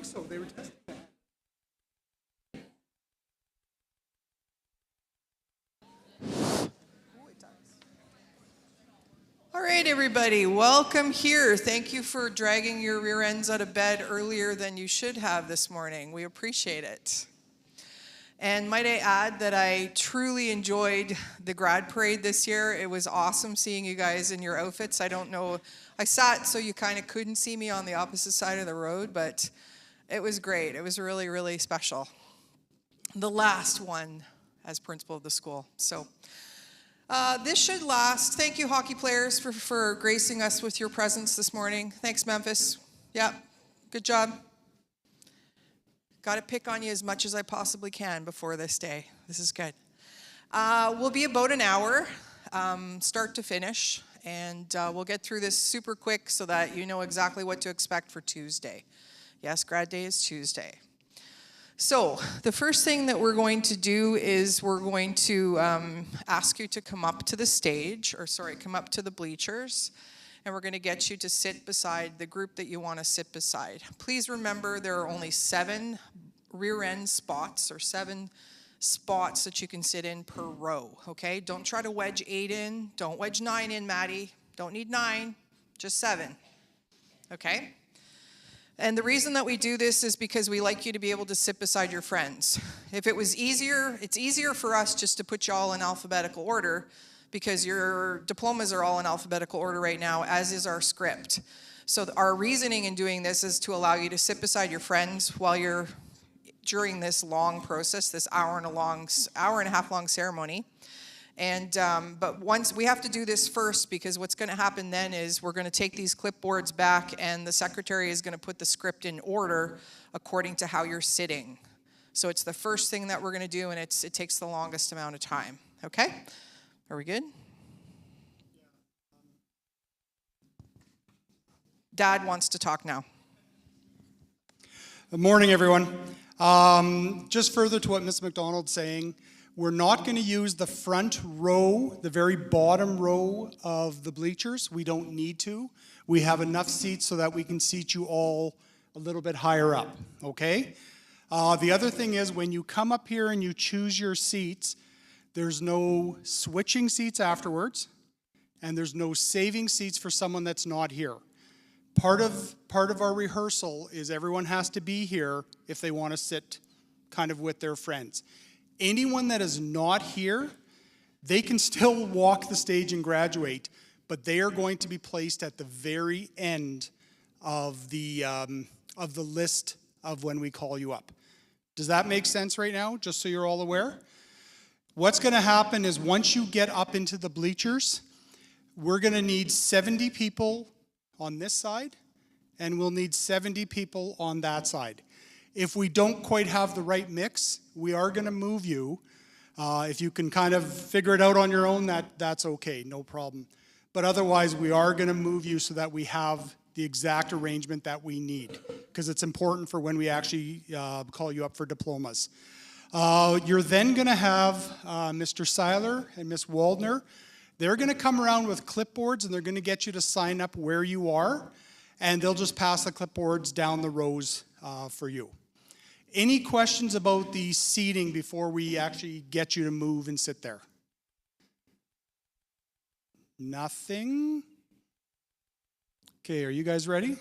think so. They were testing that. All right, everybody, welcome here. Thank you for dragging your rear ends out of bed earlier than you should have this morning. We appreciate it. And might I add that I truly enjoyed the grad parade this year. It was awesome seeing you guys in your outfits. I don't know, I sat so you kind of couldn't see me on the opposite side of the road, but it was great. It was really, really special. The last one as principal of the school. So this should last. Thank you, hockey players, for gracing us with your presence this morning. Thanks, Memphis. Yeah, good job. Got to pick on you as much as I possibly can before this day. This is good. We'll be about an hour, start to finish, and we'll get through this super quick so that you know exactly what to expect for Tuesday. Yes, grad day is Tuesday. So the first thing that we're going to do is we're going to ask you to come up to the stage, come up to the bleachers, and we're going to get you to sit beside the group that you want to sit beside. Please remember there are only 7 rear end spots, or 7 spots that you can sit in per row, okay? Don't try to wedge 8 in. Don't wedge 9 in, Maddie. Don't need 9, just 7, okay? And the reason that we do this is because we like you to be able to sit beside your friends. If it was easier, it's easier for us just to put you all in alphabetical order because your diplomas are all in alphabetical order right now, as is our script. So our reasoning in doing this is to allow you to sit beside your friends while you're during this long process, this hour and a half long ceremony. And but once we have to do this first, because what's going to happen then is we're going to take these clipboards back and the secretary is going to put the script in order according to how you're sitting. So it's the first thing that we're going to do, and it takes the longest amount of time. Okay? Are we good? Dad wants to talk now. Good morning, everyone. Just further to what Ms. McDonald's saying, we're not going to use the front row, the very bottom row of the bleachers. We don't need to. We have enough seats so that we can seat you all a little bit higher up, okay? The other thing is when you come up here and you choose your seats, there's no switching seats afterwards, and there's no saving seats for someone that's not here. Part of our rehearsal is everyone has to be here if they want to sit kind of with their friends. Anyone that is not here, they can still walk the stage and graduate, but they are going to be placed at the very end of the list of when we call you up. Does that make sense right now, just so you're all aware? What's going to happen is once you get up into the bleachers, we're going to need 70 people on this side, and we'll need 70 people on that side. If we don't quite have the right mix, we are going to move you. If you can kind of figure it out on your own, that's okay, no problem. But otherwise, we are going to move you so that we have the exact arrangement that we need, because it's important for when we actually call you up for diplomas. You're then going to have Mr. Seiler and Ms. Waldner. They're going to come around with clipboards, and they're going to get you to sign up where you are, and they'll just pass the clipboards down the rows for you. Any questions about the seating before we actually get you to move and sit there? Nothing? Okay, are you guys ready?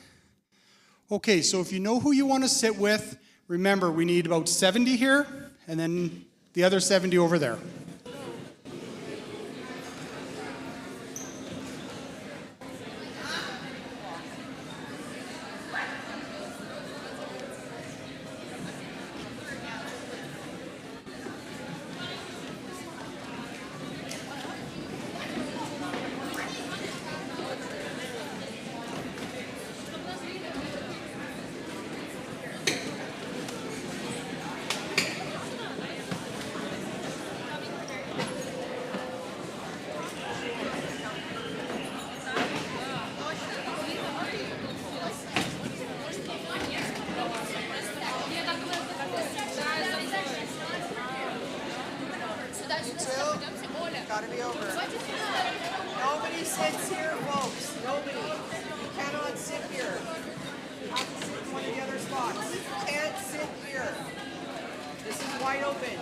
Okay, so if you know who you want to sit with, remember we need about 70 here, and then the other 70 over there. Gotta be over. Nobody sits here, folks. Nobody. You cannot sit here. have to sit in one of the other spots. You can't sit here. This is wide open.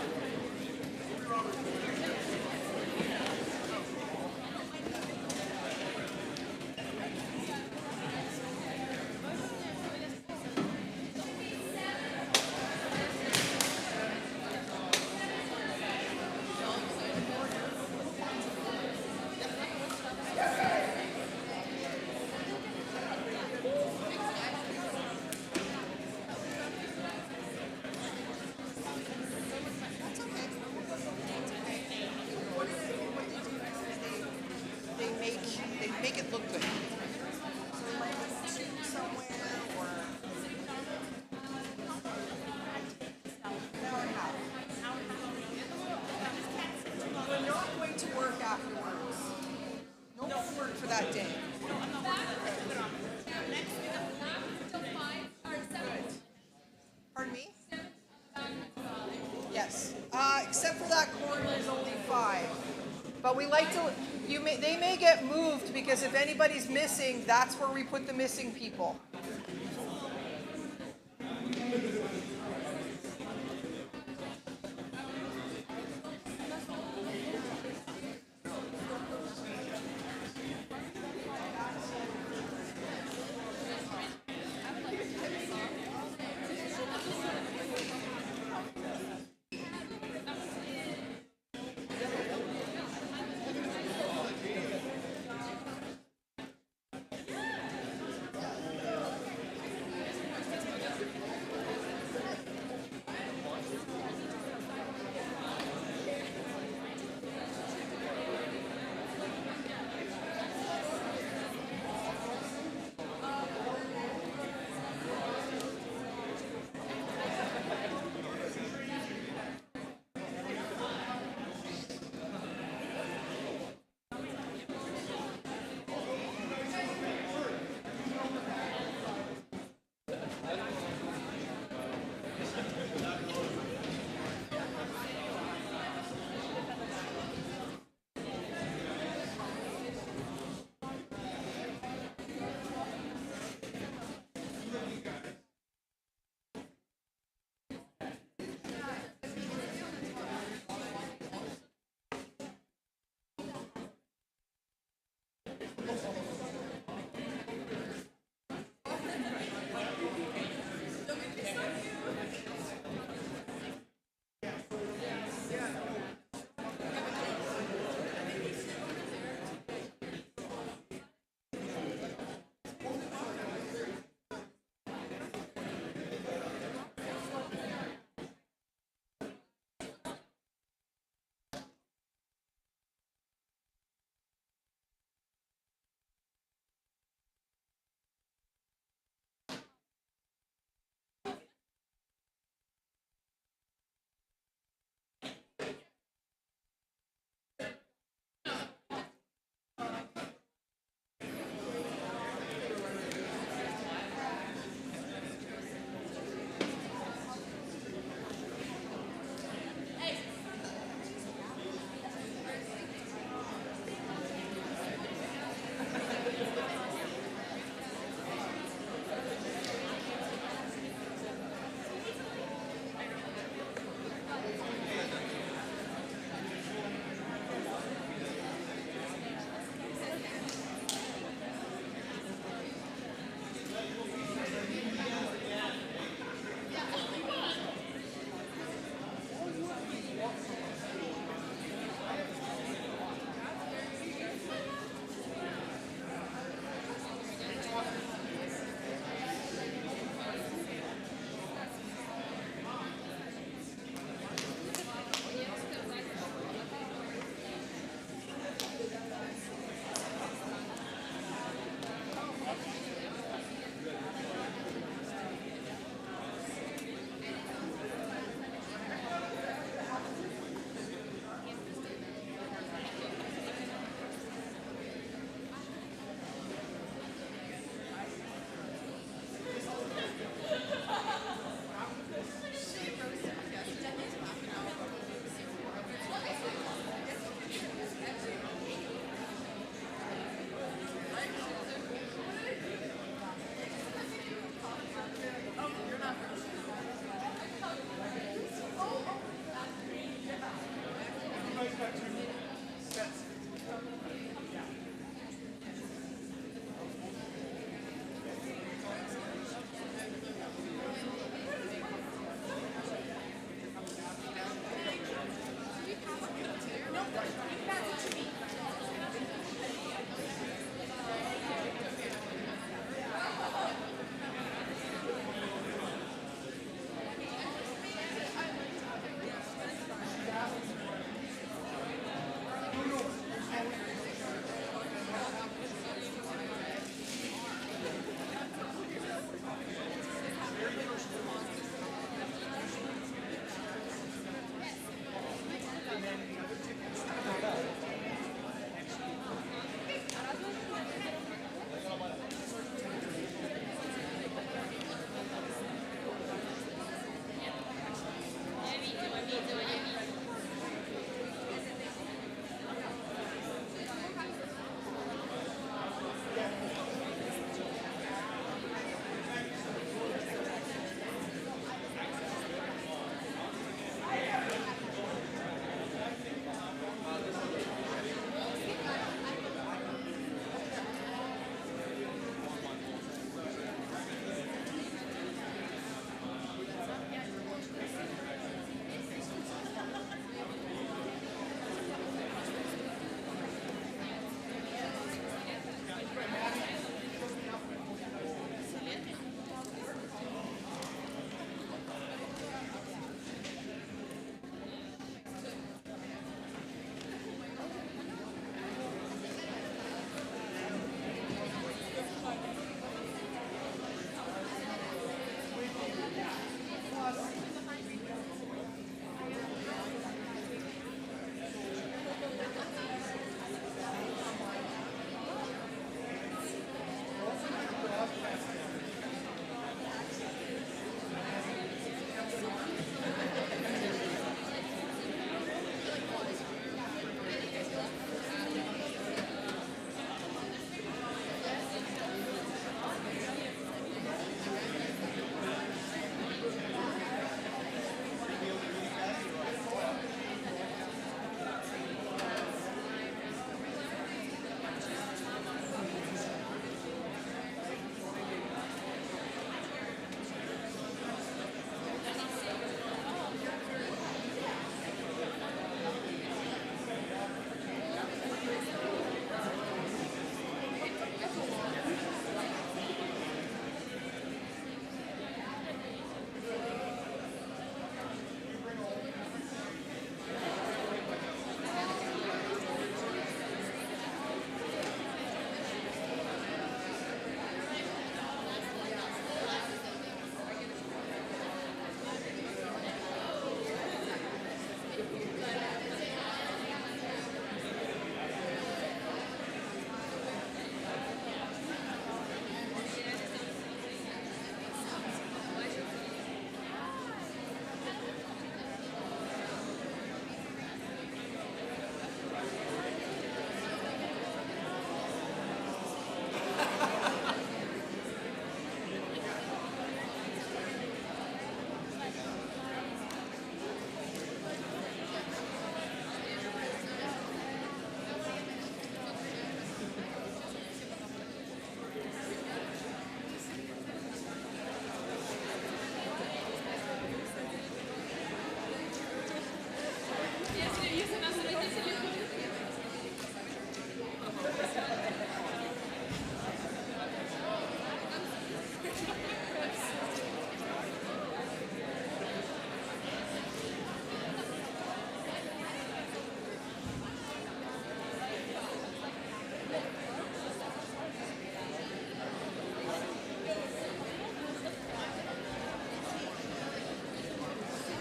They make it look good. So we might put two somewhere or an hour and a half. We're not going to work afterwards. No more work for that day. Pardon me? Yes. Except for that corner is only 5. But we like to, they may get moved because if anybody's missing, that's where we put the missing people.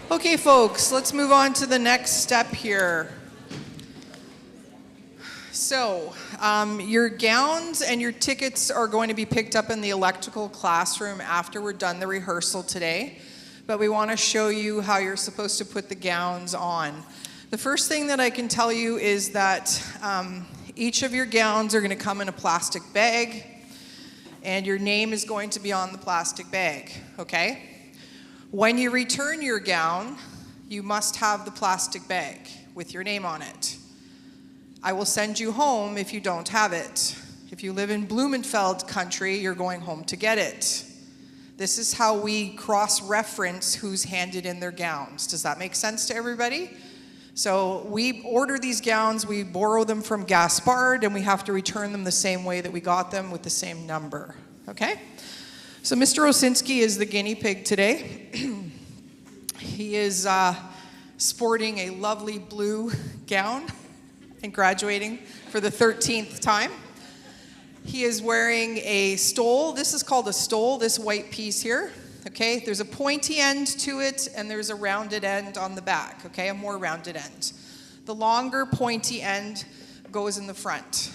Okay, folks, let's move on to the next step here. So, your gowns and your tickets are going to be picked up in the electrical classroom after we're done the rehearsal today. But we want to show you how you're supposed to put the gowns on. The first thing that I can tell you is that each of your gowns are going to come in a plastic bag, and your name is going to be on the plastic bag, okay? When you return your gown, you must have the plastic bag with your name on it. I will send you home if you don't have it. If you live in Blumenfeld country, you're going home to get it. This is how we cross-reference who's handed in their gowns. Does that make sense to everybody? So we order these gowns, we borrow them from Gaspard, and we have to return them the same way that we got them with the same number, okay? So Mr. Osinski is the guinea pig today. He is sporting a lovely blue gown and graduating for the 13th time. He is wearing a stole. This is called a stole, this white piece here. Okay, there's a pointy end to it and there's a rounded end on the back, okay, a more rounded end. The longer pointy end goes in the front,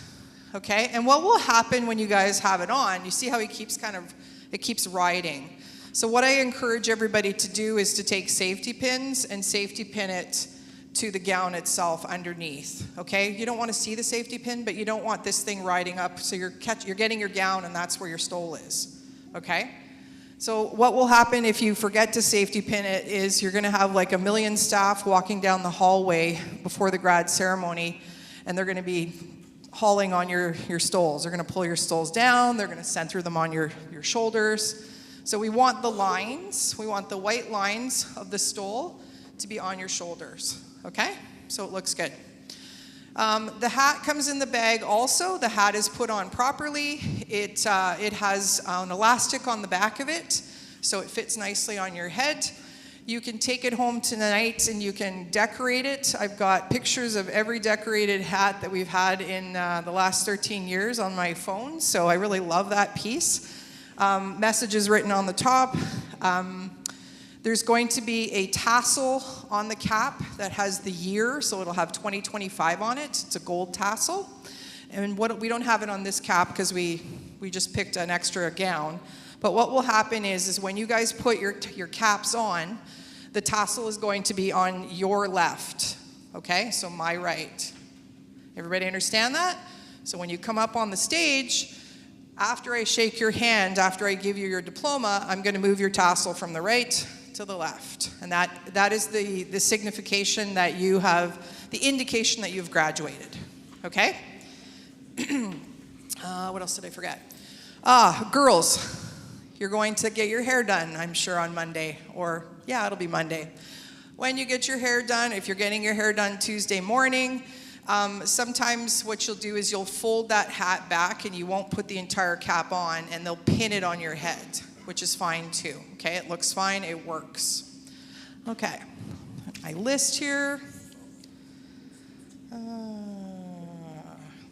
okay? And what will happen when you guys have it on, you see how it keeps riding. So what I encourage everybody to do is to take safety pins and safety pin it to the gown itself underneath, okay? You don't want to see the safety pin, but you don't want this thing riding up so you're getting your gown and that's where your stole is, okay? So what will happen if you forget to safety pin it is you're going to have like a million staff walking down the hallway before the grad ceremony, and they're going to be hauling on your stoles. They're going to pull your stoles down. They're going to center them on your shoulders. So we want the lines, we want the white lines of the stole to be on your shoulders, okay? So it looks good. The hat comes in the bag also. The hat is put on properly. It has an elastic on the back of it, so it fits nicely on your head. You can take it home tonight and you can decorate it. I've got pictures of every decorated hat that we've had in the last 13 years on my phone, so I really love that piece. Messages written on the top. There's going to be a tassel on the cap that has the year, so it'll have 2025 on it. It's a gold tassel. And we don't have it on this cap because we just picked an extra gown. But what will happen is when you guys put your caps on, the tassel is going to be on your left, okay? So my right. Everybody understand that? So when you come up on the stage, after I shake your hand, after I give you your diploma, I'm going to move your tassel from the right to the left. And that is the signification that you have, the indication that you've graduated, okay? What else did I forget? Girls, you're going to get your hair done, I'm sure, on Monday, or yeah, it'll be Monday. When you get your hair done, if you're getting your hair done Tuesday morning, sometimes what you'll do is you'll fold that hat back and you won't put the entire cap on, and they'll pin it on your head, which is fine too, okay? It looks fine, it works. Okay, my list here.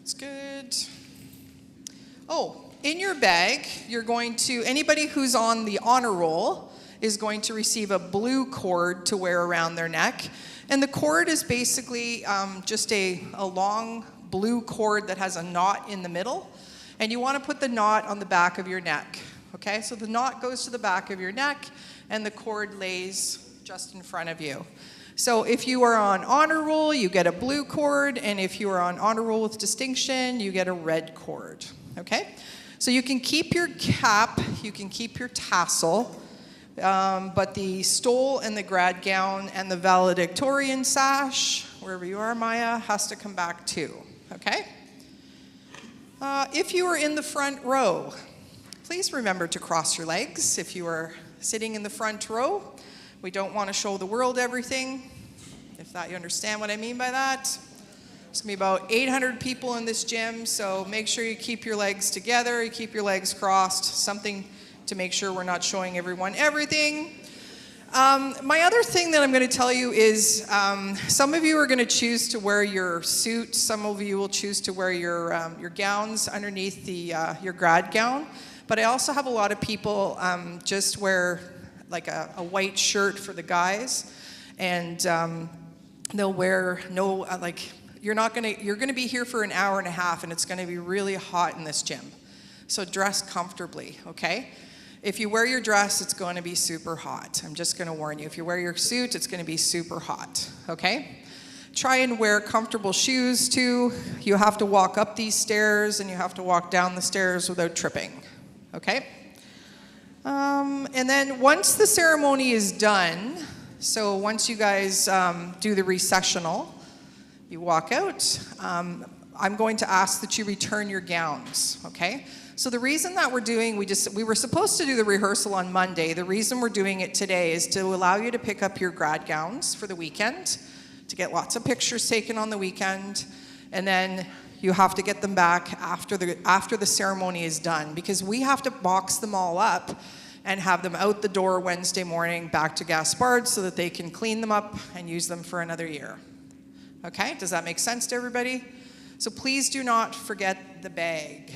It's good. Oh, in your bag, you're going to, anybody who's on the honor roll is going to receive a blue cord to wear around their neck. And the cord is basically just a long blue cord that has a knot in the middle. And you want to put the knot on the back of your neck. Okay, so the knot goes to the back of your neck and the cord lays just in front of you. So if you are on honor roll, you get a blue cord, and if you are on honor roll with distinction, you get a red cord. Okay, so you can keep your cap, you can keep your tassel, but the stole and the grad gown and the valedictorian sash, wherever you are, Maya, has to come back too. Okay? If you are in the front row, please remember to cross your legs. If you are sitting in the front row, we don't want to show the world everything, if that you understand what I mean by that. There's going to be about 800 people in this gym, so make sure you keep your legs together, you keep your legs crossed, something to make sure we're not showing everyone everything. My other thing that I'm going to tell you is some of you are going to choose to wear your suit, some of you will choose to wear your gowns underneath your grad gown. But I also have a lot of people just wear like a white shirt for the guys. and they'll wear you're gonna be here for an hour and a half, and it's gonna be really hot in this gym. So dress comfortably, okay? If you wear your dress, it's going to be super hot. I'm just going to warn you. If you wear your suit, it's going to be super hot, okay? Try and wear comfortable shoes too. You have to walk up these stairs and you have to walk down the stairs without tripping, okay? And then once the ceremony is done, so once you guys do the recessional, you walk out, I'm going to ask that you return your gowns, okay? So the reason that we were supposed to do the rehearsal on Monday. The reason we're doing it today is to allow you to pick up your grad gowns for the weekend, to get lots of pictures taken on the weekend, and then you have to get them back after the ceremony is done, because we have to box them all up and have them out the door Wednesday morning back to Gaspard so that they can clean them up and use them for another year. Okay, does that make sense to everybody? So please do not forget the bag.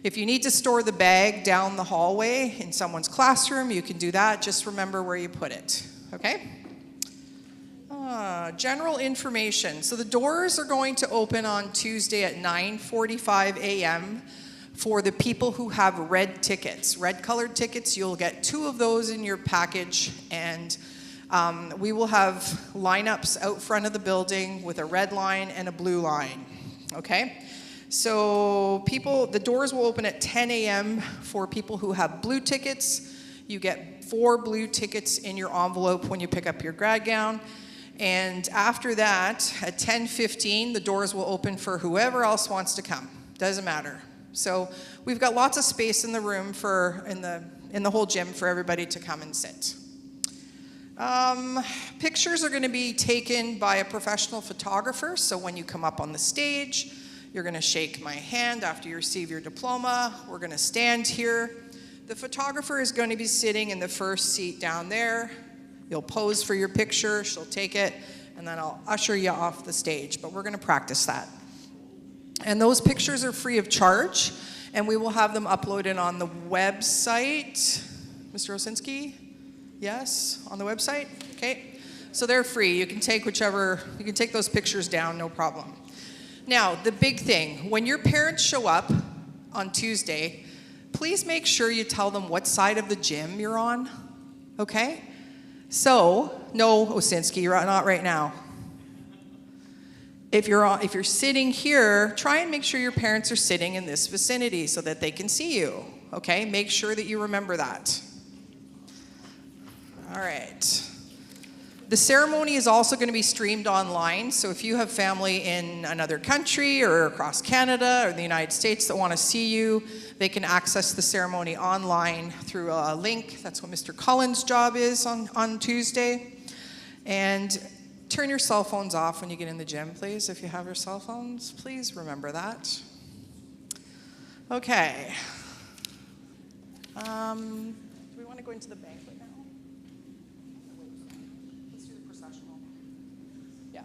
If you need to store the bag down the hallway in someone's classroom, you can do that. Just remember where you put it, okay? General information. So the doors are going to open on Tuesday at 9:45 a.m. for the people who have red tickets. Red colored tickets, you'll get 2 of those in your package, and we will have lineups out front of the building with a red line and a blue line, okay? So the doors will open at 10 a.m. for people who have blue tickets. You get 4 blue tickets in your envelope when you pick up your grad gown. And after that, at 10:15, the doors will open for whoever else wants to come. Doesn't matter. So we've got lots of space in the room in the whole gym for everybody to come and sit. Pictures are going to be taken by a professional photographer. So when you come up on the stage, you're going to shake my hand after you receive your diploma. We're going to stand here. The photographer is going to be sitting in the first seat down there. You'll pose for your picture. She'll take it, and then I'll usher you off the stage. But we're going to practice that. And those pictures are free of charge, and we will have them uploaded on the website. Mr. Osinski? Yes, on the website? Okay. So they're free. You can take those pictures down, no problem. Now, the big thing, when your parents show up on Tuesday, please make sure you tell them what side of the gym you're on, okay? So, no, Osinski, you're not right now. If you're sitting here, try and make sure your parents are sitting in this vicinity so that they can see you, okay? Make sure that you remember that. All right. The ceremony is also going to be streamed online, so if you have family in another country or across Canada or the United States that want to see you, they can access the ceremony online through a link. That's what Mr. Cullen's job is on Tuesday. And turn your cell phones off when you get in the gym, please. If you have your cell phones, please remember that. Okay. Do we want to go into the banquet now? Let's do the processional. Yeah.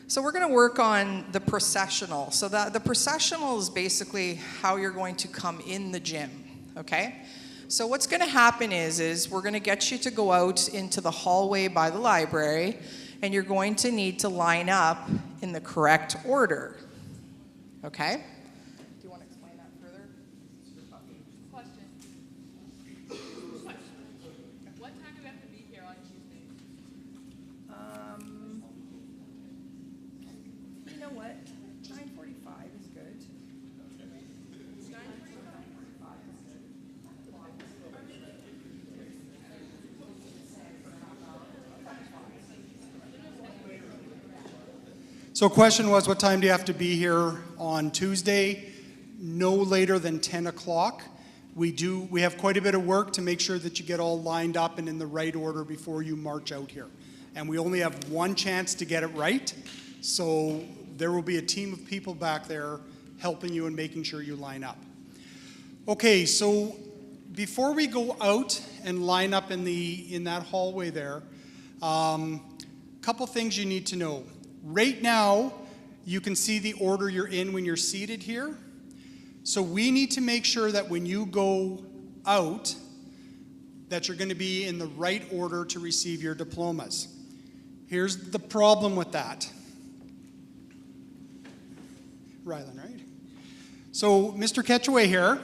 So we're going to work on the processional. So the processional is basically how you're going to come in the gym, okay? So what's going to happen is we're going to get you to go out into the hallway by the library, and you're going to need to line up in the correct order, okay? Do you want to explain that further? Question. What time do we have to be here on Tuesday? You know what? 9:45 is good. 9:45. So question was, what time do you have to be here on Tuesday? No later than 10 o'clock. We have quite a bit of work to make sure that you get all lined up and in the right order before you march out here. And we only have one chance to get it right. So there will be a team of people back there helping you and making sure you line up. Okay, so before we go out and line up in that hallway there, couple things you need to know. Right now, you can see the order you're in when you're seated here. So we need to make sure that when you go out, that you're going to be in the right order to receive your diplomas. Here's the problem with that. Rylan, right? So Mr. Ketchaway here,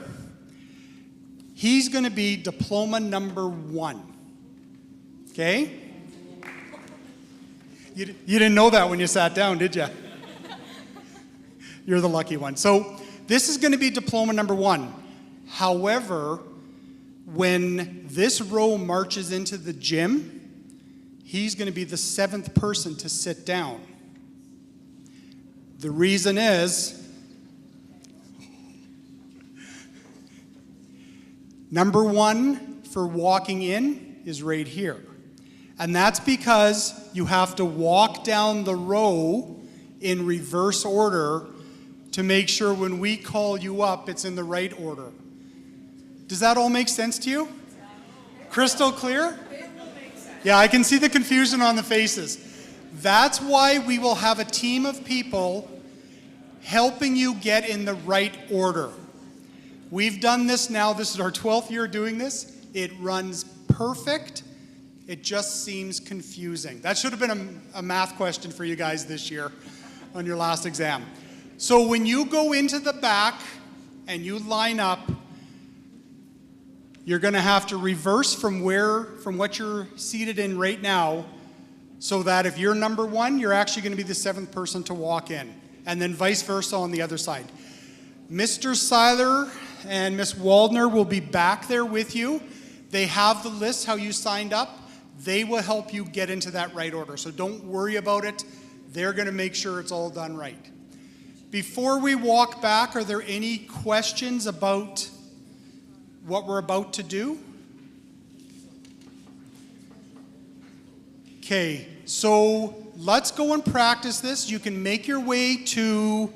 he's going to be diploma number 1. Okay? You didn't know that when you sat down, did you? You're the lucky one. So this is going to be diploma number 1. However, when this row marches into the gym, he's going to be the 7th person to sit down. The reason is, number 1 for walking in is right here. And that's because you have to walk down the row in reverse order to make sure when we call you up, it's in the right order. Does that all make sense to you? Crystal clear? Yeah, I can see the confusion on the faces. That's why we will have a team of people helping you get in the right order. We've done this now. This is our 12th year doing this. It runs perfect. It just seems confusing. That should have been a math question for you guys this year on your last exam. So when you go into the back and you line up, you're going to have to reverse from what you're seated in right now, so that if you're number 1, you're actually going to be the 7th person to walk in, and then vice versa on the other side. Mr. Seiler and Miss Waldner will be back there with you. They have the list, how you signed up. They will help you get into that right order. So don't worry about it. They're going to make sure it's all done right. Before we walk back, are there any questions about what we're about to do? Okay, so let's go and practice this. You can make your way to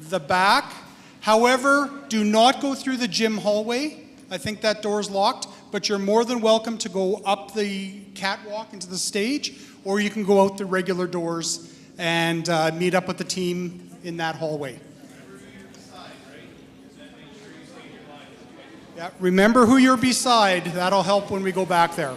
the back. However, do not go through the gym hallway. I think that door's locked, but you're more than welcome to go up the catwalk into the stage, or you can go out the regular doors and meet up with the team in that hallway. Yeah, remember who you're beside. That'll help when we go back there.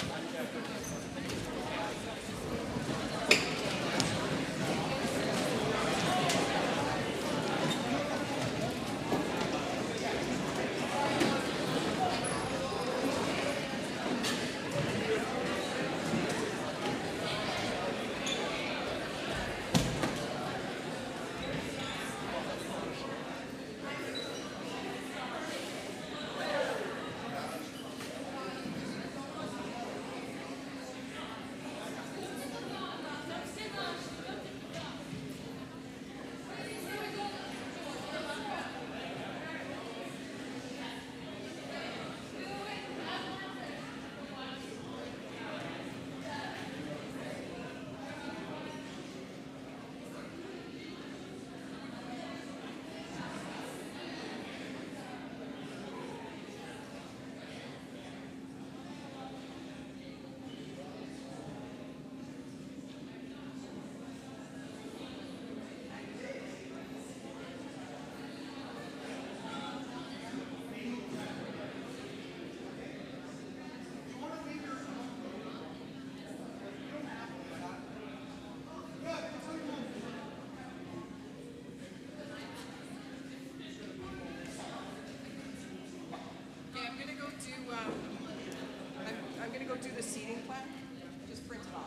I'm going to go do the seating plan. Just print it off.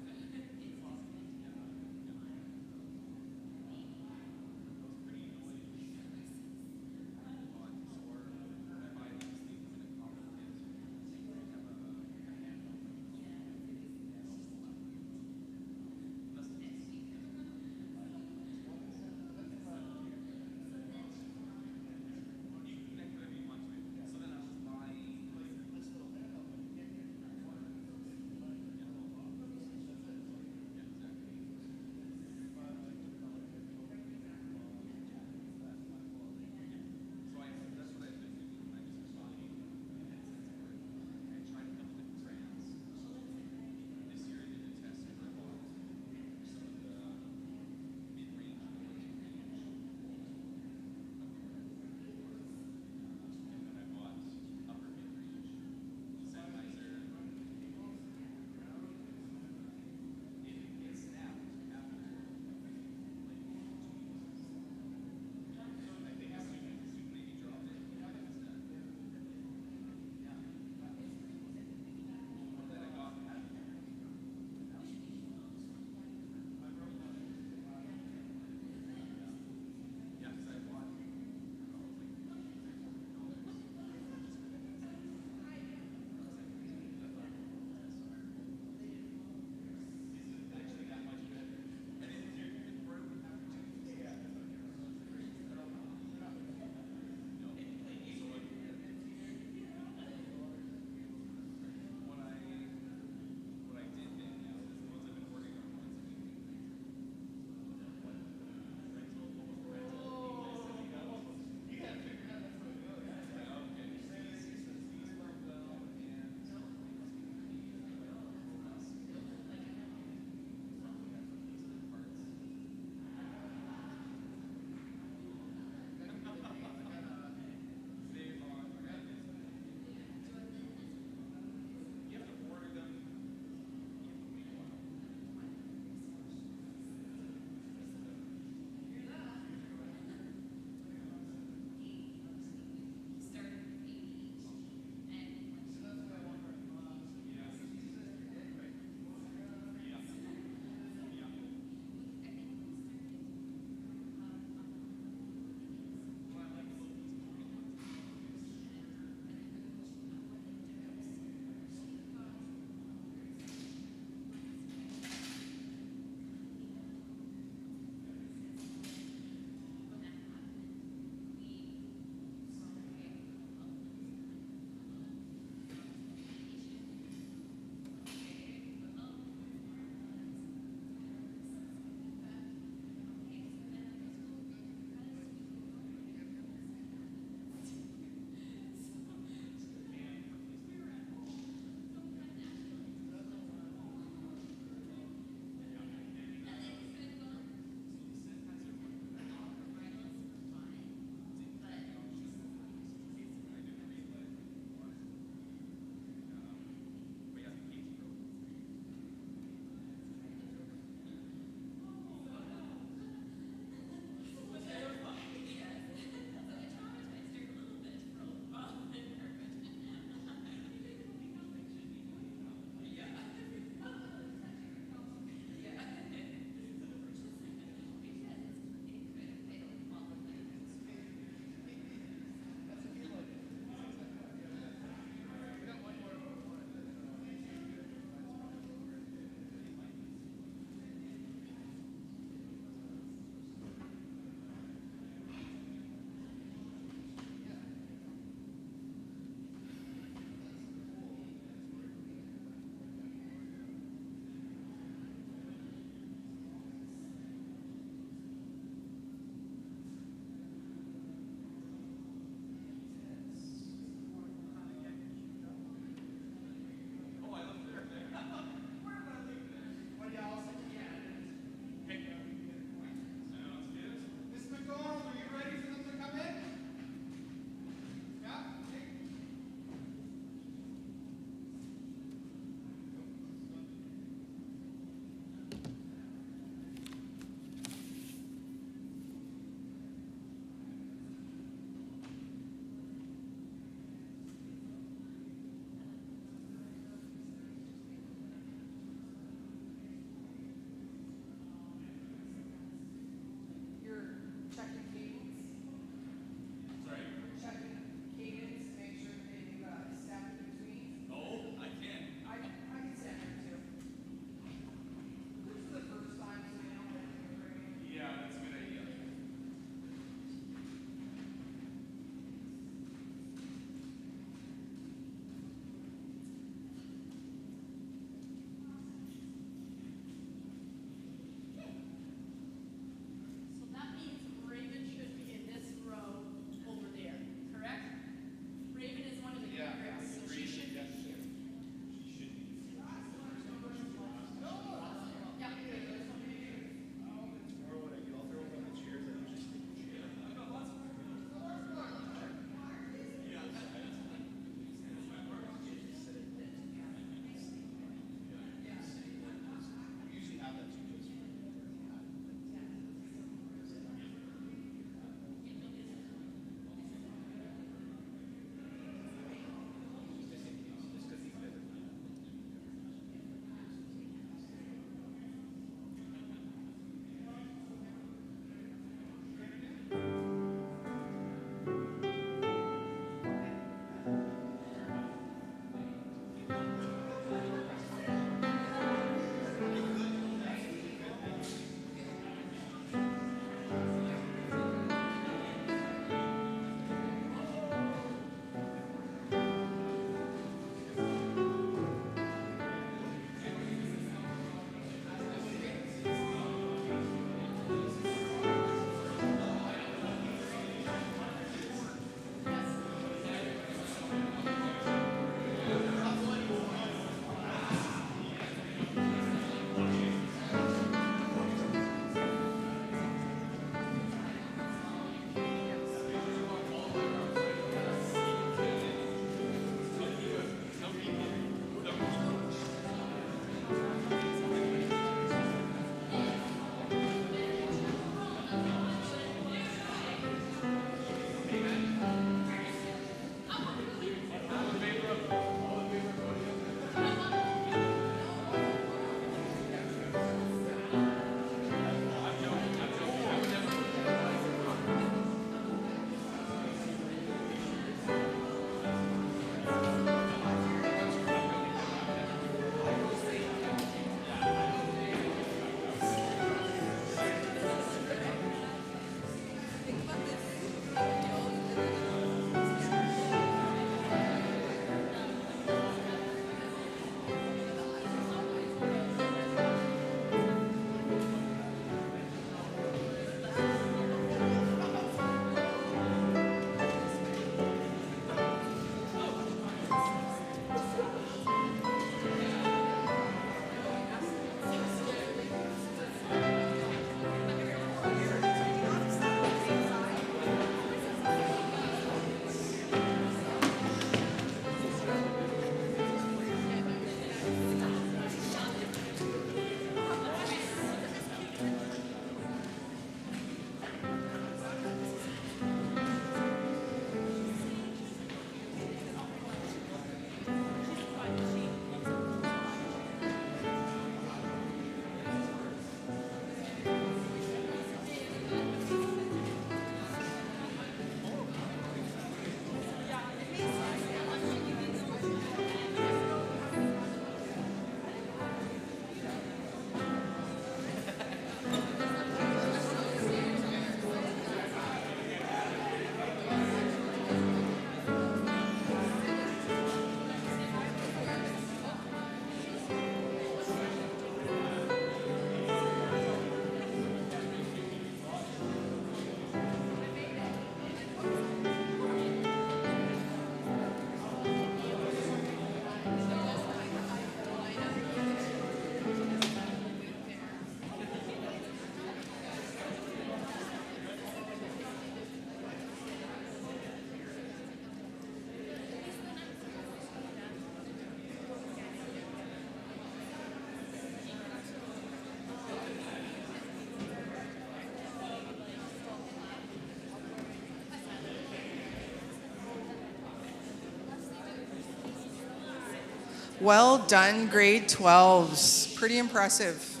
Well done, grade 12s. Pretty impressive.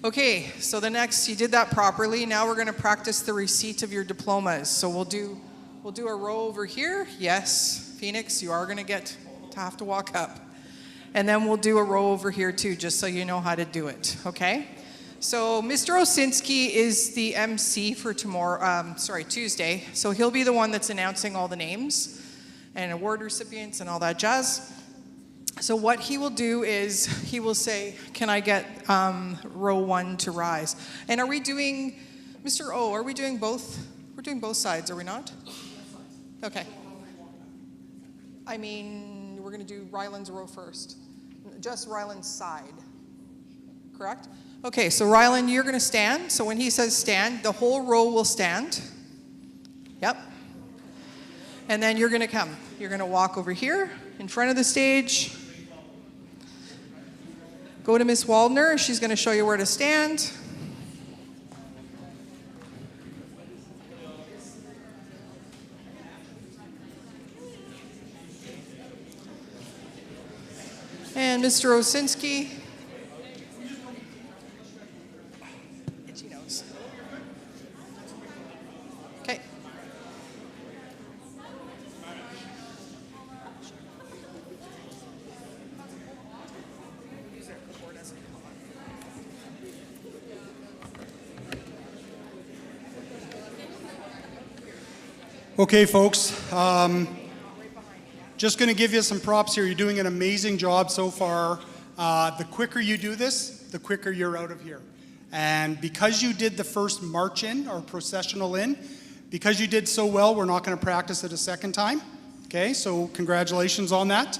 Okay, so the next, you did that properly. Now we're going to practice the receipt of your diplomas. So we'll do a row over here. Yes, Phoenix, you are going to have to walk up. And then we'll do a row over here too, just so you know how to do it, okay? So Mr. Osinski is the MC for Tuesday. So he'll be the one that's announcing all the names and award recipients and all that jazz. So what he will do is he will say, can I get row 1 to rise? And are we doing, Mr. O, are we doing both? We're doing both sides, are we not? Okay. I mean, we're going to do Ryland's row first. Just Ryland's side. Correct? Okay, so Ryland, you're going to stand. So when he says stand, the whole row will stand. Yep. And then you're going to come. You're going to walk over here in front of the stage. Go to Miss Waldner. She's going to show you where to stand. And Mr. Osinski. Itchy nose. Okay. Okay, folks. Just going to give you some props here. You're doing an amazing job so far. The quicker you do this, the quicker you're out of here. And because you did the first march in or processional in, because you did so well, we're not going to practice it a second time. Okay, so congratulations on that.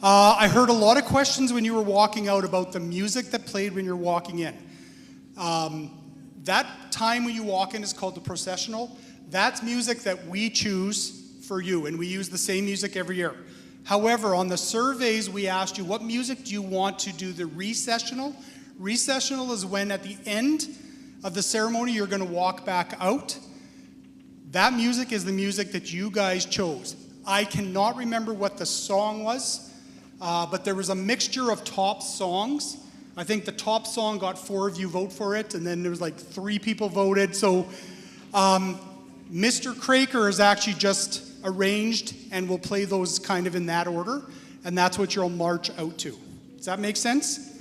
I heard a lot of questions when you were walking out about the music that played when you're walking in. That time when you walk in is called the processional. That's music that we choose for you, and we use the same music every year. However, on the surveys, we asked you, what music do you want to do the recessional? Recessional is when at the end of the ceremony, you're going to walk back out. That music is the music that you guys chose. I cannot remember what the song was, but there was a mixture of top songs. I think the top song got 4 of you vote for it, and then there was like 3 people voted. So Mr. Craker has actually just arranged and will play those kind of in that order, and that's what you'll march out to. Does that make sense?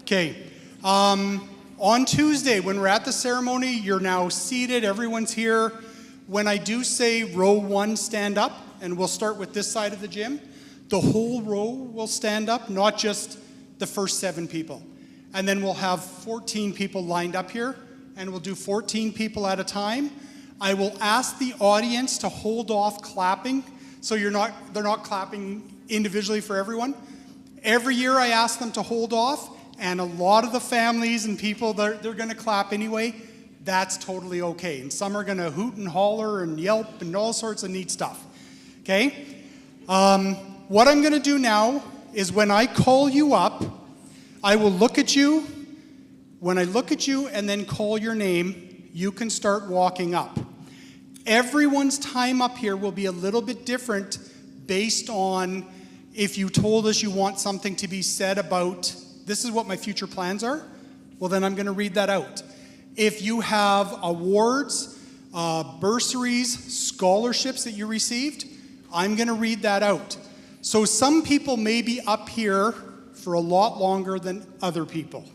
Okay. On Tuesday, when we're at the ceremony, you're now seated, everyone's here. When I do say row 1 stand up, and we'll start with this side of the gym, the whole row will stand up, not just the first 7 people. And then we'll have 14 people lined up here, and we'll do 14 people at a time. I will ask the audience to hold off clapping, so they're not clapping individually for everyone. Every year I ask them to hold off, and a lot of the families and people, they're going to clap anyway. That's totally okay. And some are going to hoot and holler and yelp and all sorts of neat stuff. Okay? What I'm going to do now is when I call you up, I will look at you. When I look at you and then call your name, you can start walking up. Everyone's time up here will be a little bit different based on if you told us you want something to be said about, this is what my future plans are, well then I'm going to read that out. If you have awards, bursaries, scholarships that you received, I'm going to read that out. So some people may be up here for a lot longer than other people,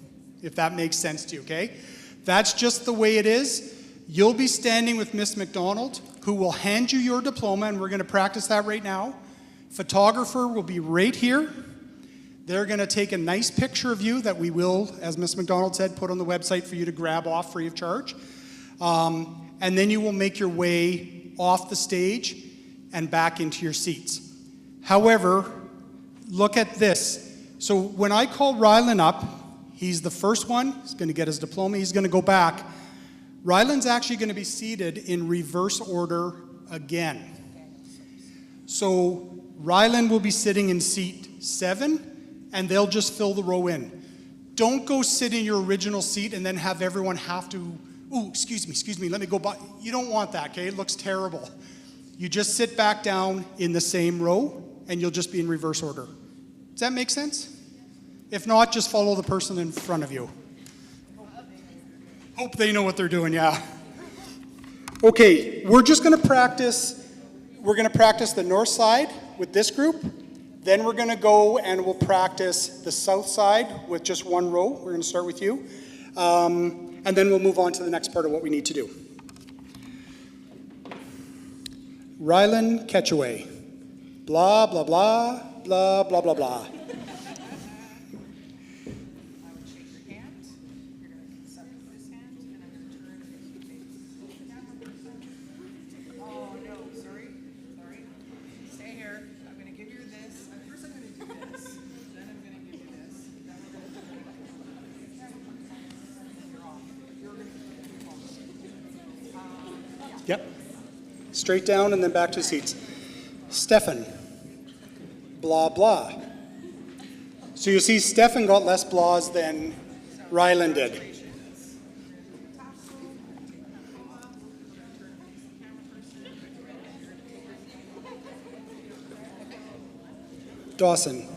if that makes sense to you, okay? That's just the way it is. You'll be standing with Miss McDonald, who will hand you your diploma, and we're going to practice that right now. Photographer will be right here. They're going to take a nice picture of you that we will, as Miss McDonald said, put on the website for you to grab off free of charge. And then you will make your way off the stage and back into your seats. However, look at this. So when I call Ryland up, he's the first one. He's going to get his diploma. He's going to go back. Ryland's actually going to be seated in reverse order again. So Ryland will be sitting in seat 7, and they'll just fill the row in. Don't go sit in your original seat and then have everyone have to, ooh, excuse me, let me go by. You don't want that, okay? It looks terrible. You just sit back down in the same row, and you'll just be in reverse order. Does that make sense? If not, just follow the person in front of you. Hope they know what they're doing, yeah. Okay, we're just going to practice. We're going to practice the north side with this group. Then we're going to go and we'll practice the south side with just one row. We're going to start with you. And then we'll move on to the next part of what we need to do. Rylan Ketchaway. Blah, blah, blah, blah, blah, blah, blah. Yep. Straight down and then back to seats. Stefan. Blah, blah. So you see, Stefan got less blahs than Rylan did. Dawson.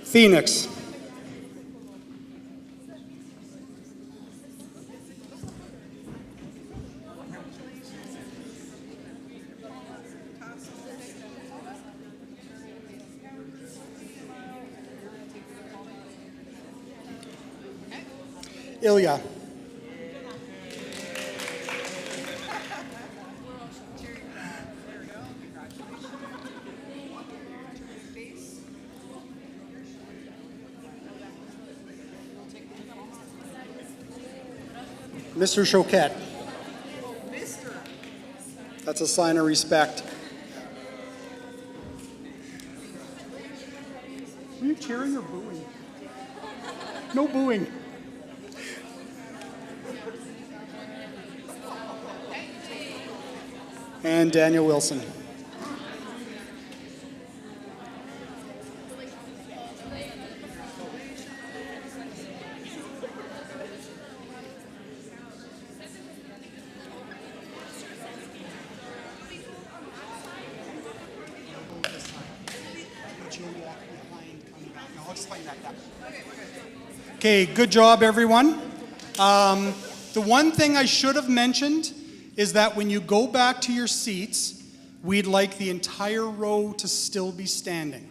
Phoenix. Ilya. Mr. Choquette. That's a sign of respect. Are you cheering or booing? No booing. And Daniel Wilson. Okay, good job, everyone. The one thing I should have mentioned is that when you go back to your seats, we'd like the entire row to still be standing.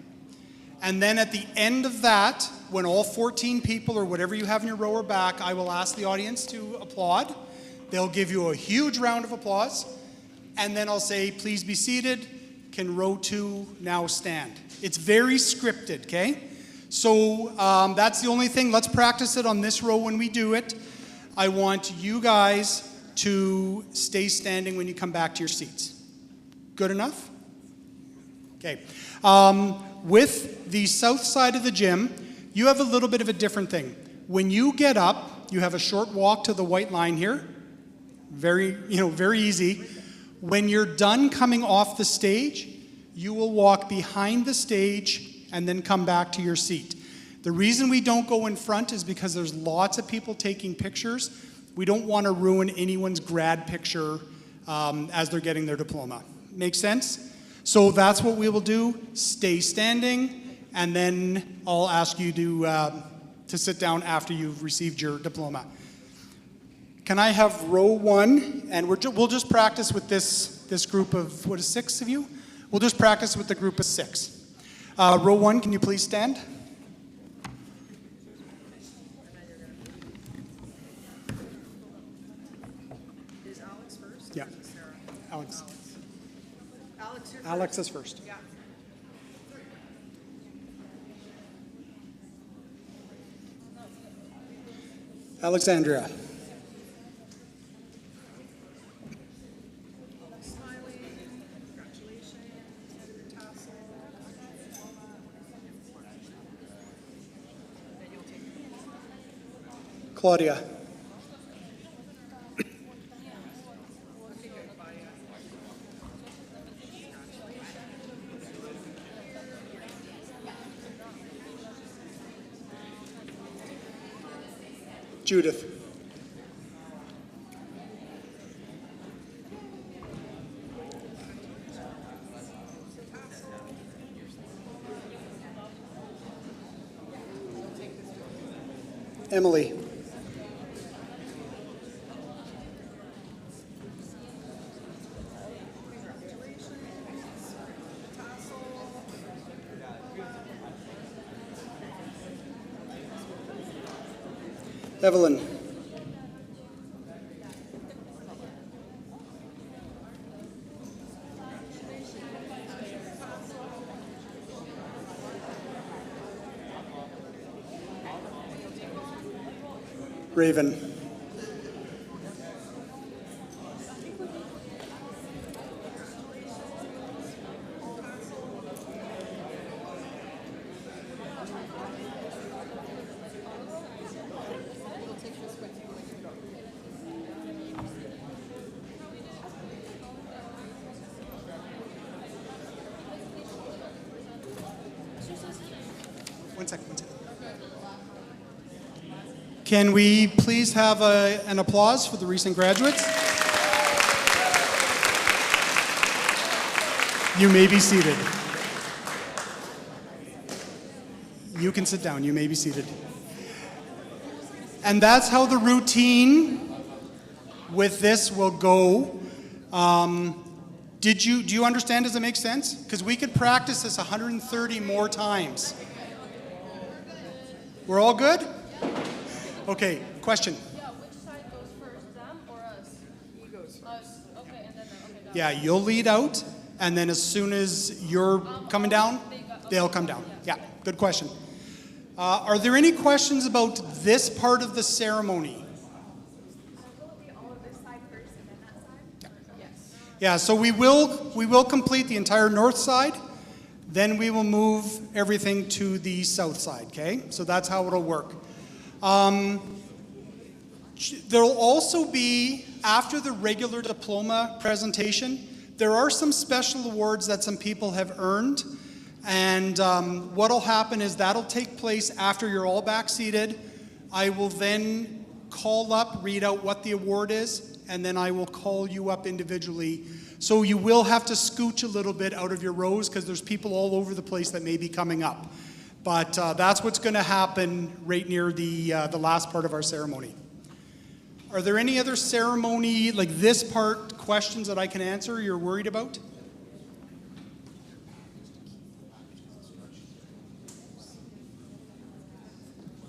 And then at the end of that, when all 14 people or whatever you have in your row are back, I will ask the audience to applaud. They'll give you a huge round of applause. And then I'll say, please be seated. Can row 2 now stand? It's very scripted, okay? So that's the only thing. Let's practice it on this row when we do it. I want you guys to stay standing when you come back to your seats. Good enough? Okay. With the south side of the gym, you have a little bit of a different thing. When you get up, you have a short walk to the white line here. Very easy. When you're done coming off the stage, you will walk behind the stage and then come back to your seat. The reason we don't go in front is because there's lots of people taking pictures. We don't want to ruin anyone's grad picture as they're getting their diploma. Make sense? So that's what we will do. Stay standing, and then I'll ask you to sit down after you've received your diploma. Can I have row 1? And we'll just practice with this group of, what is 6 of you? We'll just practice with the group of 6. Row 1, can you please stand? Is Alex first? Yeah. Or is it Sarah? Alex. Alex, you're Alex first. is first. Yeah. Alexandria. Smiley, congratulations. Your tassel. Then you'll take Claudia. Okay, good, Claudia. Congratulations. Judith. Emily. Evelyn. Raven. One second. Can we please have an applause for the recent graduates? You may be seated. You can sit down. You may be seated. And that's how the routine with this will go. Do you understand? Does it make sense? Because we could practice this 130 more times. We're all good? Okay, question. Yeah, which side goes first, them or us? He goes first. Us, okay, and then got Yeah, you'll lead out, and then as soon as you're coming down, they'll come down. Yeah, good question. Are there any questions about this part of the ceremony? Yeah, so we will complete the entire north side, then we will move everything to the south side, okay? So that's how it'll work. There'll also be, after the regular diploma presentation, there are some special awards that some people have earned. And what'll happen is that'll take place after you're all back seated. I will then call up, read out what the award is, and then I will call you up individually. So you will have to scooch a little bit out of your rows because there's people all over the place that may be coming up. But that's what's going to happen right near the last part of our ceremony. Are there any other ceremony, like this part, questions that I can answer you're worried about?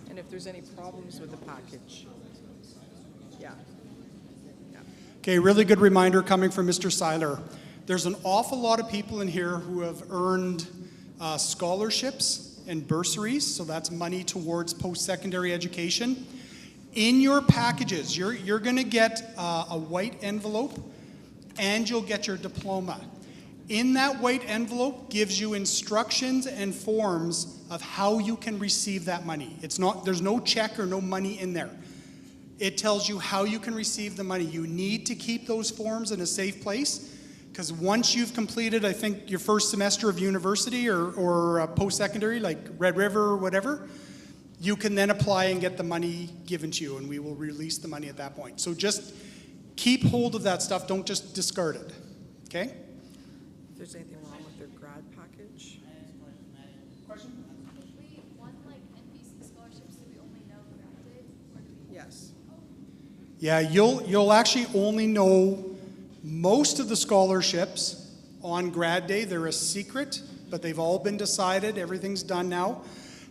And if there's any problems with the package. Yeah. Okay, really good reminder coming from Mr. Seiler. There's an awful lot of people in here who have earned scholarships and bursaries, so that's money towards post-secondary education. In your packages, you're going to get a white envelope and you'll get your diploma. In that white envelope gives you instructions and forms of how you can receive that money. There's no check or no money in there. It tells you how you can receive the money. You need to keep those forms in a safe place because once you've completed, I think, your first semester of university or post-secondary, like Red River or whatever, you can then apply and get the money given to you, and we will release the money at that point. So just keep hold of that stuff. Don't just discard it, okay? If there's anything wrong with their grad package. Question? If we won like NBC scholarships, do we only know grad day, or do we? Yes. Yeah, you'll actually only know most of the scholarships on grad day. They're a secret, but they've all been decided. Everything's done now.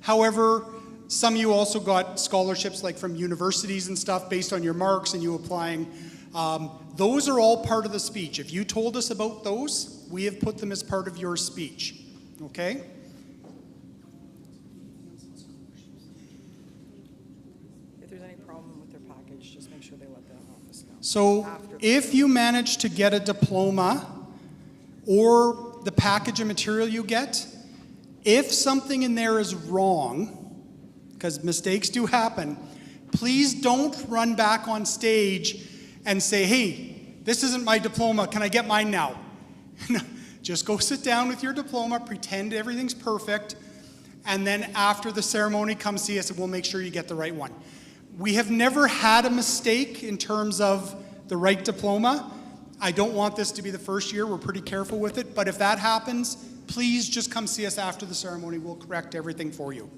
However, some of you also got scholarships like from universities and stuff based on your marks and you applying. Those are all part of the speech. If you told us about those, we have put them as part of your speech. Okay? If there's any problem with their package, just make sure they let the office know. So if you manage to get a diploma or the package of material you get, if something in there is wrong, because mistakes do happen, please don't run back on stage and say, hey, this isn't my diploma, can I get mine now? Just go sit down with your diploma, pretend everything's perfect, and then after the ceremony, come see us and we'll make sure you get the right one. We have never had a mistake in terms of the right diploma. I don't want this to be the first year. We're pretty careful with it. But if that happens, please just come see us after the ceremony. We'll correct everything for you.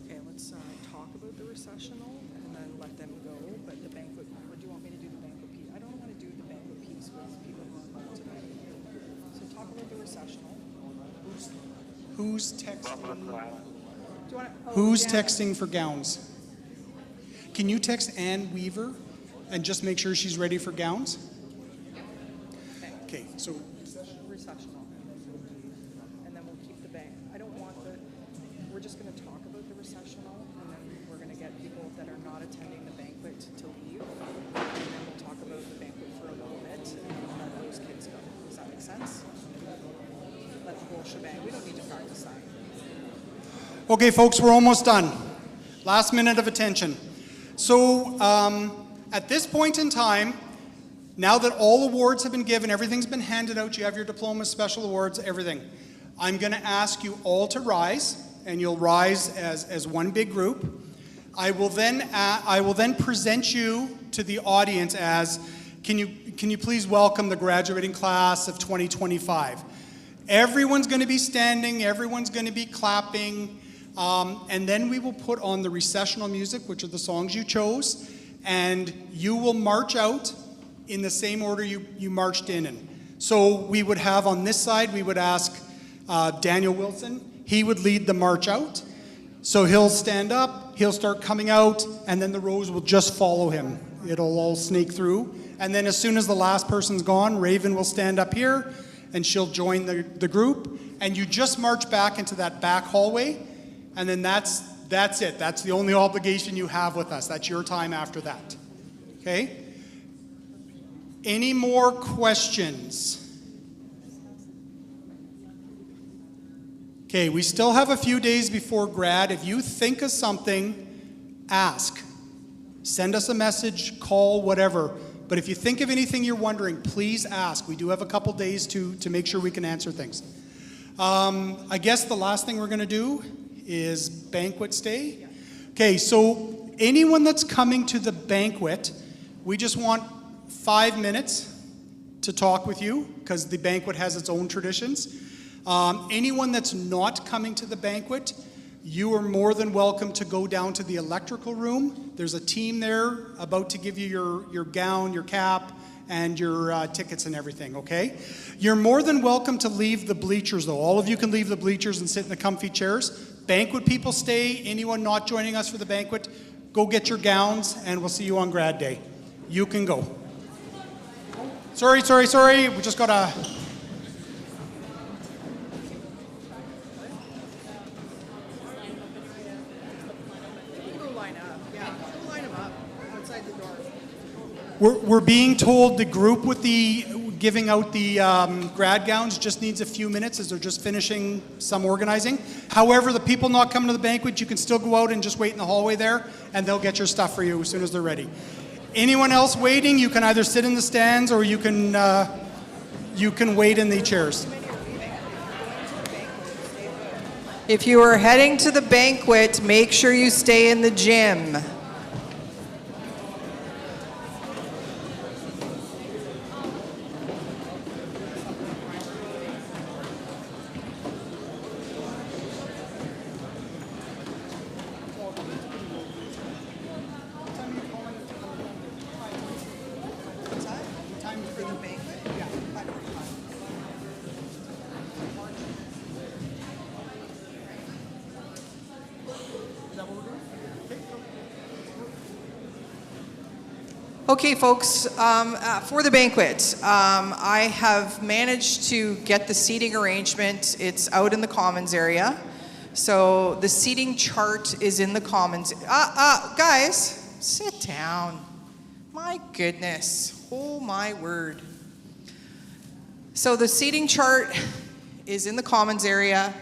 Okay, let's talk about the recessional and then let them go. But the banquet, or do you want me to do the banquet piece? I don't want to do the banquet piece with people who aren't going tonight. So talk about the recessional. Who's texting? Do you want to, Who's texting for gowns? Can you text Ann Weaver and just make sure she's ready for gowns? Okay, so recessional. And then we'll keep the bank. I don't want the, we're just going to talk about the recessional and then we're going to get people that are not attending the banquet to leave. And then we'll talk about the banquet for a little bit and let those kids go. Does that make sense? Let the whole shebang. We don't need to practice that. okay, folks, we're almost done. Last minute of attention. So at this point in time, now that all awards have been given, everything's been handed out, you have your diplomas, special awards, everything. I'm going to ask you all to rise, and you'll rise as one big group. I will then present you to the audience as, can you please welcome the graduating class of 2025. Everyone's going to be standing, everyone's going to be clapping, and then we will put on the recessional music, which are the songs you chose, and you will march out in the same order you marched in. So we would have on this side, we would ask Daniel Wilson, he would lead the march out. So he'll stand up, he'll start coming out, and then the rows will just follow him. It'll all snake through. And then as soon as the last person's gone, Raven will stand up here, and she'll join the group. And you just march back into that back hallway, and then that's it. That's the only obligation you have with us. That's your time after that. Okay? Any more questions? Okay, we still have a few days before grad. If you think of something, ask. Send us a message, call, whatever. But if you think of anything you're wondering, please ask. We do have a couple days to make sure we can answer things. I guess the last thing we're going to do is banquet stay. Okay, so anyone that's coming to the banquet, we just want 5 minutes to talk with you because the banquet has its own traditions. Anyone that's not coming to the banquet, you are more than welcome to go down to the electrical room. There's a team there about to give you your gown, your cap, and your tickets and everything, okay? You're more than welcome to leave the bleachers, though. All of you can leave the bleachers and sit in the comfy chairs. Banquet people stay. Anyone not joining us for the banquet, go get your gowns, and we'll see you on grad day. You can go. Sorry. We just got a... We're being told the group with the giving out the grad gowns just needs a few minutes as they're just finishing some organizing. However, the people not coming to the banquet, you can still go out and just wait in the hallway there, and they'll get your stuff for you as soon as they're ready. Anyone else waiting, you can either sit in the stands or you can wait in the chairs. If you are heading to the banquet, make sure you stay in the gym. Okay, folks, for the banquet, I have managed to get the seating arrangement. It's out in the commons area. So the seating chart is in the commons. Guys, sit down. My goodness. Oh, my word. So the seating chart is in the commons area.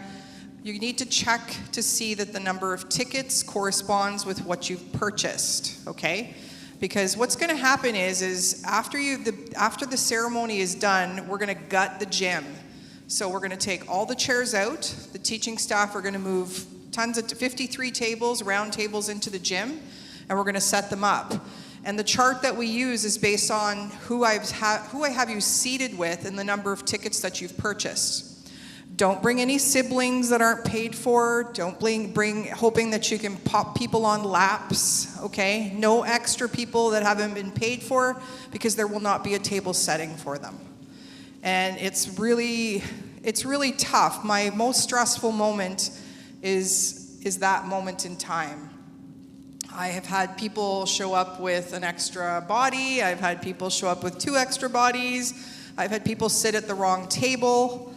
You need to check to see that the number of tickets corresponds with what you've purchased, okay? Because what's going to happen is after the ceremony is done, we're going to gut the gym. So we're going to take all the chairs out. The teaching staff are going to move tons of 53 tables, round tables into the gym, and we're going to set them up. And the chart that we use is based on who I have you seated with and the number of tickets that you've purchased. Don't bring any siblings that aren't paid for. Don't bring hoping that you can pop people on laps, okay? No extra people that haven't been paid for, because there will not be a table setting for them. And it's really tough. My most stressful moment is that moment in time. I have had people show up with an extra body. I've had people show up with 2 extra bodies. I've had people sit at the wrong table,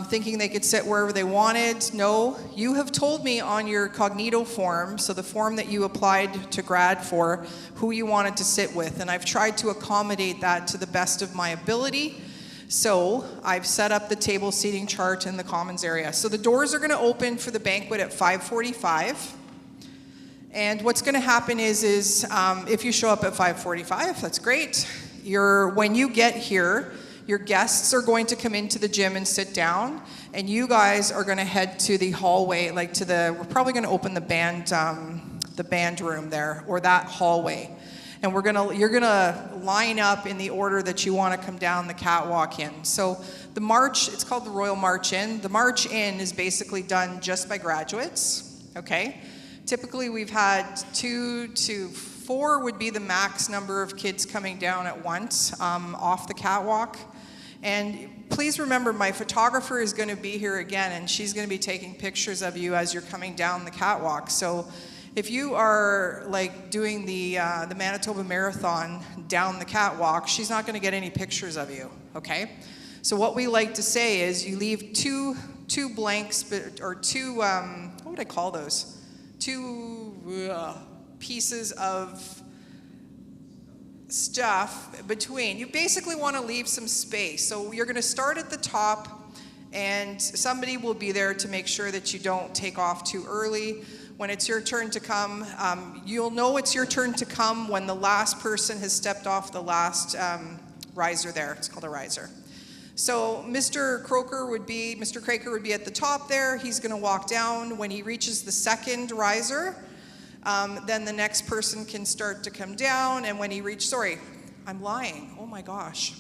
thinking they could sit wherever they wanted. No, you have told me on your cognito form, so the form that you applied to grad for, who you wanted to sit with, and I've tried to accommodate that to the best of my ability. So I've set up the table seating chart in the commons area. So the doors are going to open for the banquet at 5:45. And what's going to happen is if you show up at 5:45, that's great. When you get here, your guests are going to come into the gym and sit down, and you guys are going to head to the hallway, we're probably going to open the band room there, or that hallway. And you're gonna line up in the order that you want to come down the catwalk in. So the march, it's called the Royal March In. The march in is basically done just by graduates, okay? Typically we've had 2 to 4 would be the max number of kids coming down at once off the catwalk. And please remember, my photographer is going to be here again, and she's going to be taking pictures of you as you're coming down the catwalk. So if you are doing the Manitoba Marathon down the catwalk, she's not going to get any pictures of you, okay? So what we like to say is you leave two blanks, or two, what would I call those? 2 pieces of stuff between. You basically want to leave some space. So you're going to start at the top, and somebody will be there to make sure that you don't take off too early. When it's your turn to come, you'll know it's your turn to come when the last person has stepped off the last riser there. It's called a riser. So Mr. Croker would be at the top there. He's going to walk down. When he reaches the second riser, then the next person can start to come down. And when he sorry, I'm lying. Oh my gosh.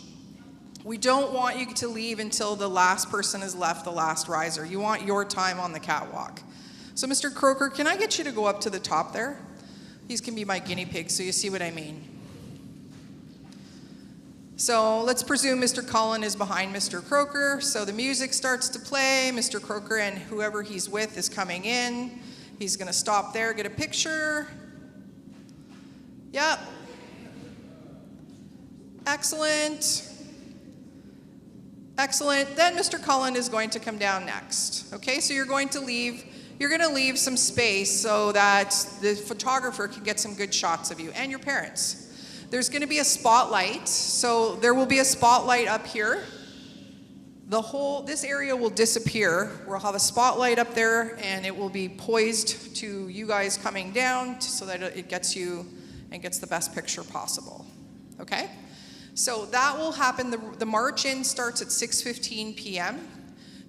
We don't want you to leave until the last person has left the last riser. You want your time on the catwalk. So Mr. Croker, can I get you to go up to the top there? These can be my guinea pigs, so you see what I mean. So let's presume Mr. Cullen is behind Mr. Croker. So the music starts to play. Mr. Croker and whoever he's with is coming in. He's going to stop there, get a picture. Yep. Excellent. Excellent. Then Mr. Cullen is going to come down next. Okay, so you're going to leave some space so that the photographer can get some good shots of you and your parents. There's going to be a spotlight, so there will be a spotlight up here. This area will disappear. We'll have a spotlight up there, and it will be poised to you guys coming down so that it gets you and gets the best picture possible. Okay? So that will happen. The march in starts at 6:15 p.m.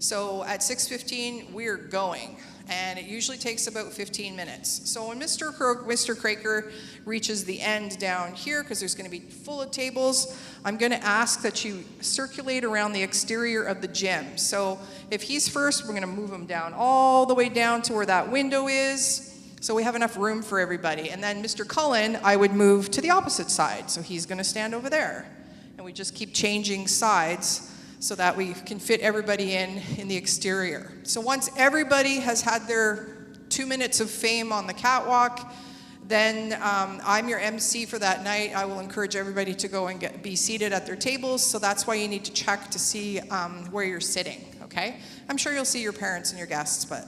So at 6:15, we're going. And it usually takes about 15 minutes. So when Mr. Craker reaches the end down here, because there's going to be full of tables, I'm going to ask that you circulate around the exterior of the gym. So if he's first, we're going to move him down all the way down to where that window is, so we have enough room for everybody. And then Mr. Cullen, I would move to the opposite side, so he's going to stand over there. And we just keep changing sides so that we can fit everybody in the exterior. So once everybody has had their 2 minutes of fame on the catwalk, then I'm your MC for that night. I will encourage everybody to go and be seated at their tables, so that's why you need to check to see where you're sitting, okay? I'm sure you'll see your parents and your guests, but...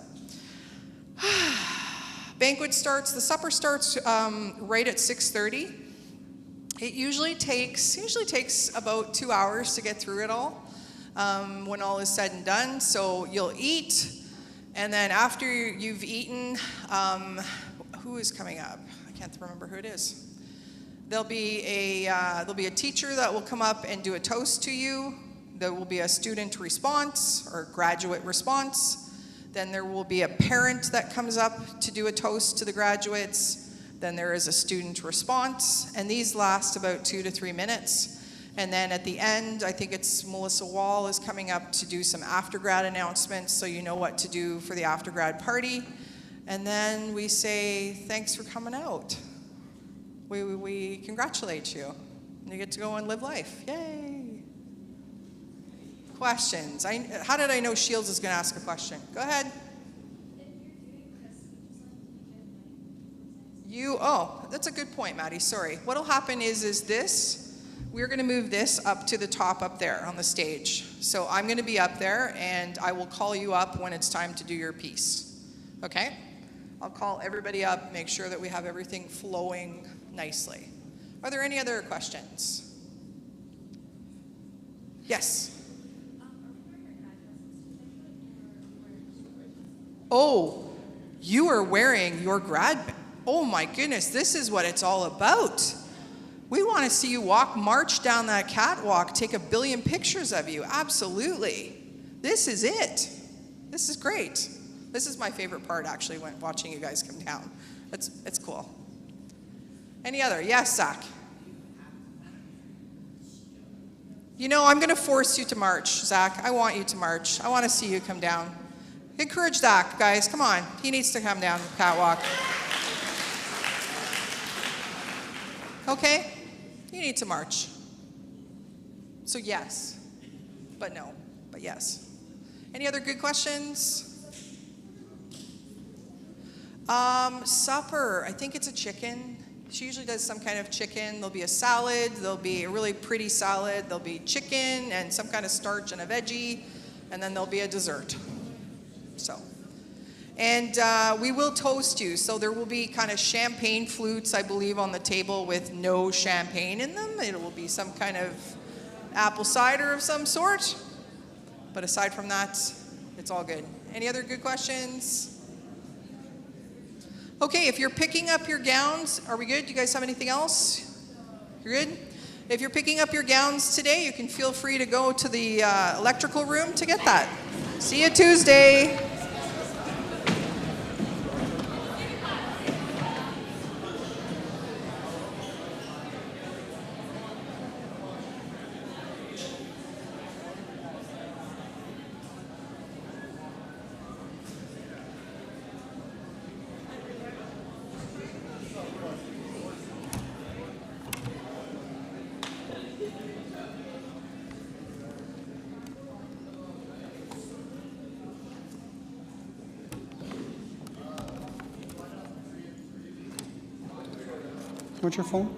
the supper starts right at 6:30. It usually takes about 2 hours to get through it all. When all is said and done. So you'll eat, and then after you've eaten, who is coming up? I can't remember who it is. There'll be a teacher that will come up and do a toast to you. There will be a student response or graduate response. Then there will be a parent that comes up to do a toast to the graduates. Then there is a student response, and these last about 2 to 3 minutes. And then at the end, I think it's Melissa Wall is coming up to do some after-grad announcements, so you know what to do for the after-grad party. And then we say, thanks for coming out. We congratulate you. You get to go and live life. Yay. Questions? How did I know Shields is going to ask a question? Go ahead. Oh, that's a good point, Maddie. Sorry. What'll happen is this. We're going to move this up to the top up there on the stage. So I'm going to be up there, and I will call you up when it's time to do your piece. Okay? I'll call everybody up, make sure that we have everything flowing nicely. Are there any other questions? Yes. Oh, you are wearing your grad. Oh my goodness, this is what it's all about. We want to see you march down that catwalk, take 1 billion pictures of you. Absolutely. This is it. This is great. This is my favorite part, actually, when watching you guys come down. It's cool. Any other? Yes, Zach. You know, I'm going to force you to march, Zach. I want you to march. I want to see you come down. Encourage Zach, guys. Come on. He needs to come down the catwalk. Okay? You need to march. So yes, but no, but yes. Any other good questions? Supper. I think it's a chicken. She usually does some kind of chicken. There'll be a salad. There'll be a really pretty salad. There'll be chicken and some kind of starch and a veggie. And then there'll be a dessert. So. And we will toast you. So there will be kind of champagne flutes, I believe, on the table with no champagne in them. It will be some kind of apple cider of some sort. But aside from that, it's all good. Any other good questions? Okay, if you're picking up your gowns, are we good? Do you guys have anything else? You're good? If you're picking up your gowns today, you can feel free to go to the electrical room to get that. See you Tuesday. What's your phone?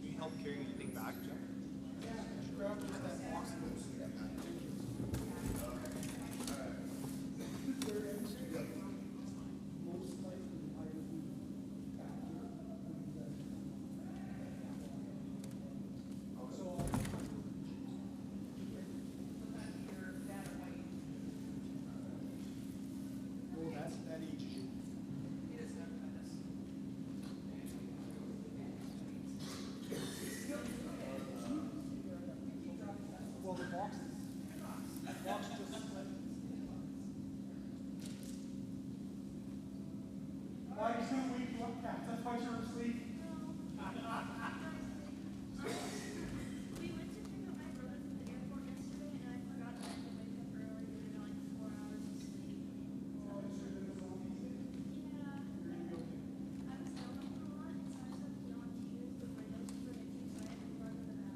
Can you help carry anything back, Jeff? We went to pick up my brother from the airport yesterday, and I forgot that I had to wake up early. We were like 4 hours of sleep. Yeah. I was down for a lot, and so I started to yawn tears, but my nose was running too, so I had to run to the bathroom.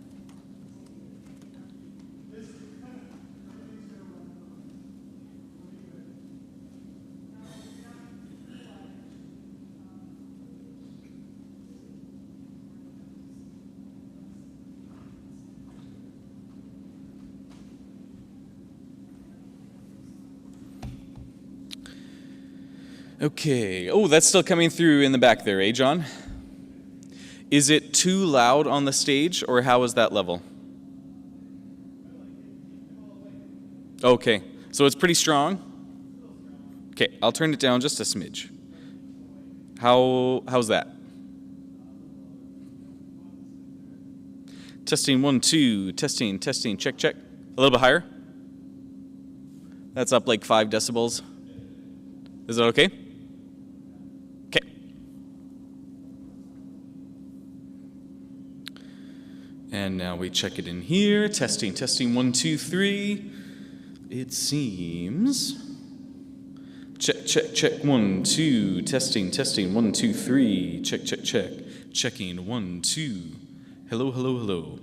Okay. Oh, that's still coming through in the back there, eh, John? Is it too loud on the stage, or how is that level? Okay, so it's pretty strong? Okay, I'll turn it down just a smidge. How's that? Testing 1, 2, testing, check, check. A little bit higher? That's up like 5 decibels. Is that okay? Okay. And now we check it in here. Testing, 1, 2, 3. It seems. Check, check, check. 1, 2. Testing, 1, 2, 3. Check, check, check. Checking 1, 2. Hello, hello, hello.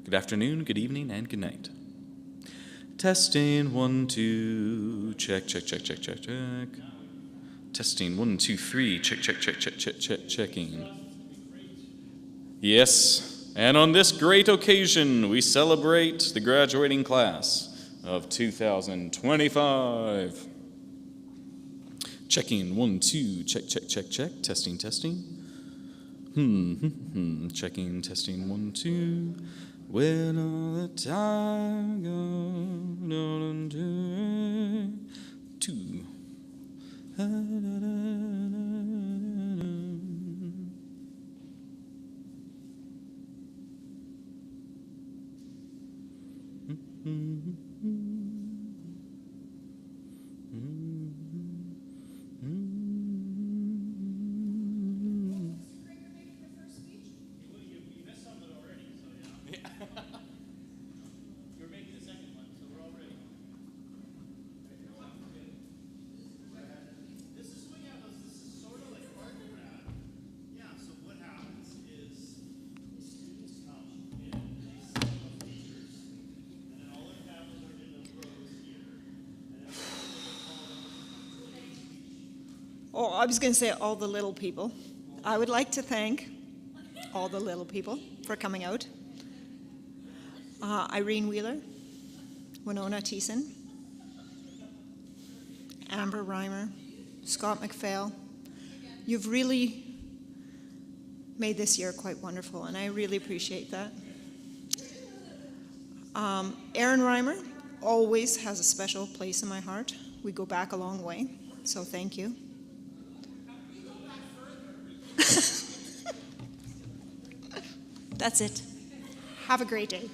Good afternoon, good evening, and good night. Testing 1, 2. Check, check, check, check, check, check. Testing 1, 2, 3. Check, check, check, check, check, check, checking. Yes, and on this great occasion, we celebrate the graduating class of 2025. Checking 1, 2. Check, check, check, check. Testing, testing. Checking, testing 1, 2. When all the time goes on to 2. Oh, I was going to say all the little people. I would like to thank all the little people for coming out. Irene Wheeler, Winona Thiessen, Amber Reimer, Scott McPhail. You've really made this year quite wonderful, and I really appreciate that. Aaron Reimer always has a special place in my heart. We go back a long way, so thank you. That's it. Have a great day.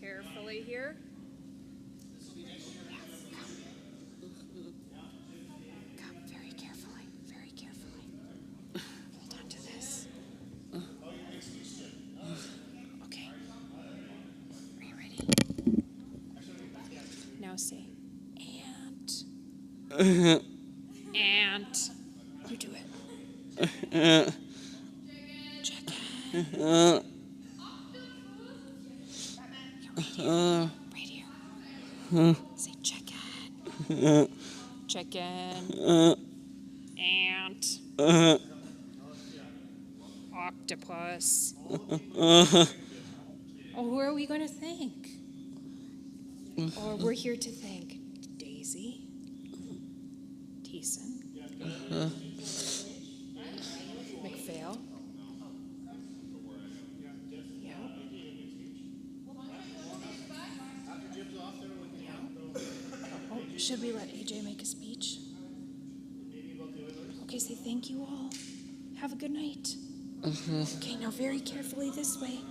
Carefully here. Come very carefully, very carefully. Hold on to this. Okay. Are you ready? Now say, ant. Ant. You do it. Chicken. Right here. Say chicken. Chicken. Ant. Octopus. Oh, who are we going to thank? Or we're here to thank Daisy, Thiessen, McPhail. Yeah. Should we let AJ make a speech? Okay, say thank you all. Have a good night. Okay, now very carefully this way.